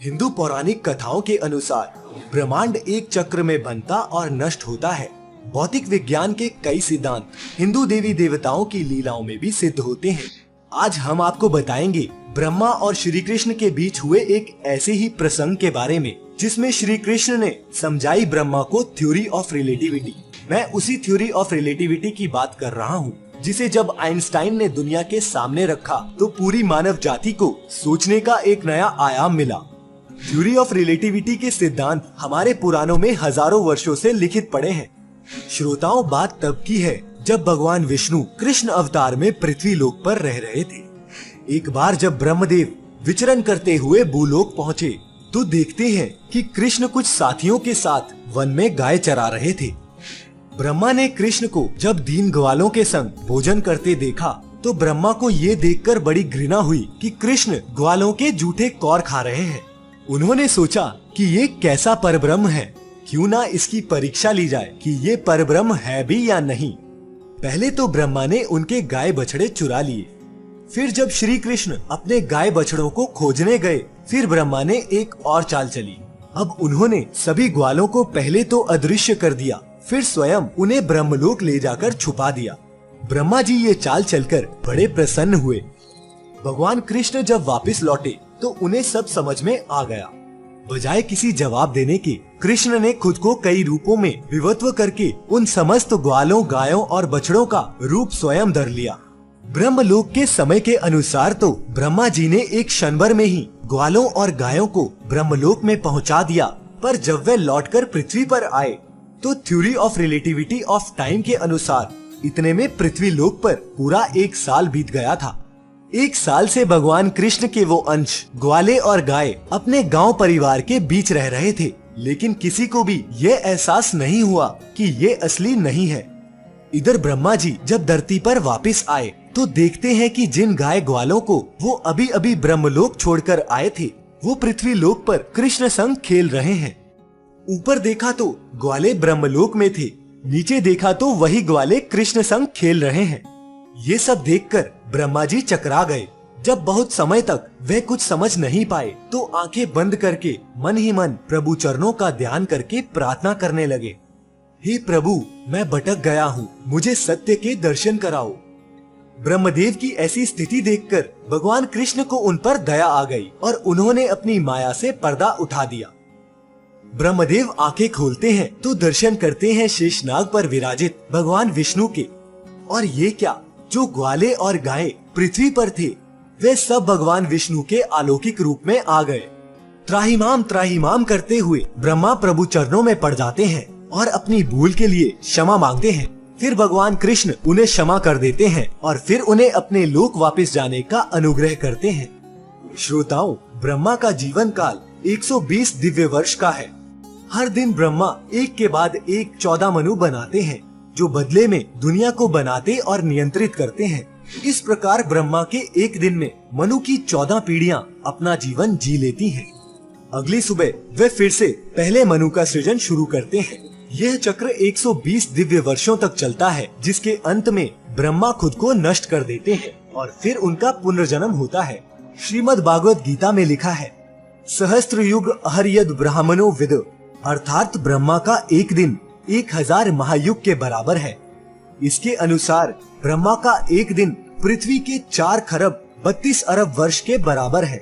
हिंदू पौराणिक कथाओं के अनुसार ब्रह्मांड एक चक्र में बनता और नष्ट होता है। भौतिक विज्ञान के कई सिद्धांत हिंदू देवी देवताओं की लीलाओं में भी सिद्ध होते हैं। आज हम आपको बताएंगे ब्रह्मा और श्री कृष्ण के बीच हुए एक ऐसे ही प्रसंग के बारे में जिसमें श्री कृष्ण ने समझाई ब्रह्मा को थ्योरी ऑफ रिलेटिविटी। मैं उसी थ्योरी ऑफ रिलेटिविटी की बात कर रहा हूँ जिसे जब आइंस्टाइन ने दुनिया के सामने रखा तो पूरी मानव जाति को सोचने का एक नया आयाम मिला। थ्योरी ऑफ रिलेटिविटी के सिद्धांत हमारे पुराणों में हजारों वर्षों से लिखित पड़े हैं। श्रोताओं, बात तब की है जब भगवान विष्णु कृष्ण अवतार में पृथ्वी लोक पर रह रहे थे। एक बार जब ब्रह्मदेव विचरण करते हुए भूलोक पहुँचे तो देखते हैं कि कृष्ण कुछ साथियों के साथ वन में गाय चरा रहे थे। ब्रह्मा ने कृष्ण को जब दीन ग्वालों के संग भोजन करते देखा तो ब्रह्मा को ये देखकर बड़ी घृणा हुई कि कृष्ण ग्वालों के जूठे कौर खा रहे हैं। उन्होंने सोचा कि ये कैसा परब्रह्म है, क्यों ना इसकी परीक्षा ली जाए कि ये परब्रह्म है भी या नहीं। पहले तो ब्रह्मा ने उनके गाय बछड़े चुरा लिए। फिर जब श्री कृष्ण अपने गाय बछड़ों को खोजने गए, फिर ब्रह्मा ने एक और चाल चली। अब उन्होंने सभी ग्वालों को पहले तो अदृश्य कर दिया, फिर स्वयं उन्हें ब्रह्मलोक ले जाकर छुपा दिया। ब्रह्मा जी ये चाल चलकर बड़े प्रसन्न हुए। भगवान कृष्ण जब वापस लौटे तो उन्हें सब समझ में आ गया। बजाय किसी जवाब देने के कृष्ण ने खुद को कई रूपों में विवत्व करके उन समस्त ग्वालों, गायों और बछड़ों का रूप स्वयं धर लिया। ब्रह्मलोक के समय के अनुसार तो ब्रह्मा जी ने एक क्षण भर में ही ग्वालों और गायों को ब्रह्मलोक में पहुंचा दिया, पर जब वे लौटकर पृथ्वी पर आए तो theory of relativity of time के अनुसार इतने में पृथ्वी लोक पर पूरा एक साल बीत गया था। एक साल से भगवान कृष्ण के वो अंश ग्वाले और गाय अपने गांव परिवार के बीच रह रहे थे, लेकिन किसी को भी ये एहसास नहीं हुआ कि ये असली नहीं है। इधर ब्रह्मा जी जब धरती पर वापस आए तो देखते हैं कि जिन गाय ग्वालों को वो अभी अभी ब्रह्मलोक छोड़कर आए थे वो पृथ्वी लोक पर कृष्ण संग खेल रहे हैं। ऊपर देखा तो ग्वाले ब्रह्मलोक में थे, नीचे देखा तो वही ग्वाले कृष्ण संग खेल रहे हैं। ये सब देखकर ब्रह्मा जी चकरा गए। जब बहुत समय तक वे कुछ समझ नहीं पाए तो आंखें बंद करके मन ही मन प्रभु चरणों का ध्यान करके प्रार्थना करने लगे। हे प्रभु, मैं भटक गया हूँ, मुझे सत्य के दर्शन कराओ। ब्रह्मदेव की ऐसी स्थिति देखकर भगवान कृष्ण को उन पर दया आ गई और उन्होंने अपनी माया से पर्दा उठा दिया। ब्रह्मदेव आंखें खोलते हैं तो दर्शन करते हैं शेषनाग पर विराजित भगवान विष्णु के। और ये क्या, जो ग्वाले और गाय पृथ्वी पर थे वे सब भगवान विष्णु के अलौकिक रूप में आ गए। त्राहिमाम त्राहिमाम करते हुए ब्रह्मा प्रभु चरणों में पड़ जाते हैं और अपनी भूल के लिए क्षमा मांगते हैं। फिर भगवान कृष्ण उन्हें क्षमा कर देते हैं और फिर उन्हें अपने लोक वापस जाने का अनुग्रह करते हैं। श्रोताओं, ब्रह्मा का जीवन काल 120 दिव्य वर्ष का है। हर दिन ब्रह्मा एक के बाद एक 14 मनु बनाते हैं जो बदले में दुनिया को बनाते और नियंत्रित करते हैं। इस प्रकार ब्रह्मा के एक दिन में मनु की 14 पीढ़ियां अपना जीवन जी लेती हैं। अगली सुबह वे फिर से पहले मनु का सृजन शुरू करते हैं। यह चक्र 120 दिव्य वर्षों तक चलता है, जिसके अंत में ब्रह्मा खुद को नष्ट कर देते हैं और फिर उनका पुनर्जन्म होता है। श्रीमद् भागवत गीता में लिखा है, सहस्त्र युग अहर्यद ब्राह्मणो विद, अर्थात ब्रह्मा का एक दिन 1000 महायुग के बराबर है। इसके अनुसार ब्रह्मा का एक दिन पृथ्वी के 4 खरब 32 अरब वर्ष के बराबर है।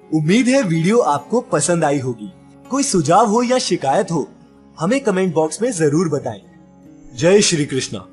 उम्मीद है वीडियो आपको पसंद आई होगी। कोई सुझाव हो या शिकायत हो हमें कमेंट बॉक्स में जरूर बताएं। जय श्री कृष्णा।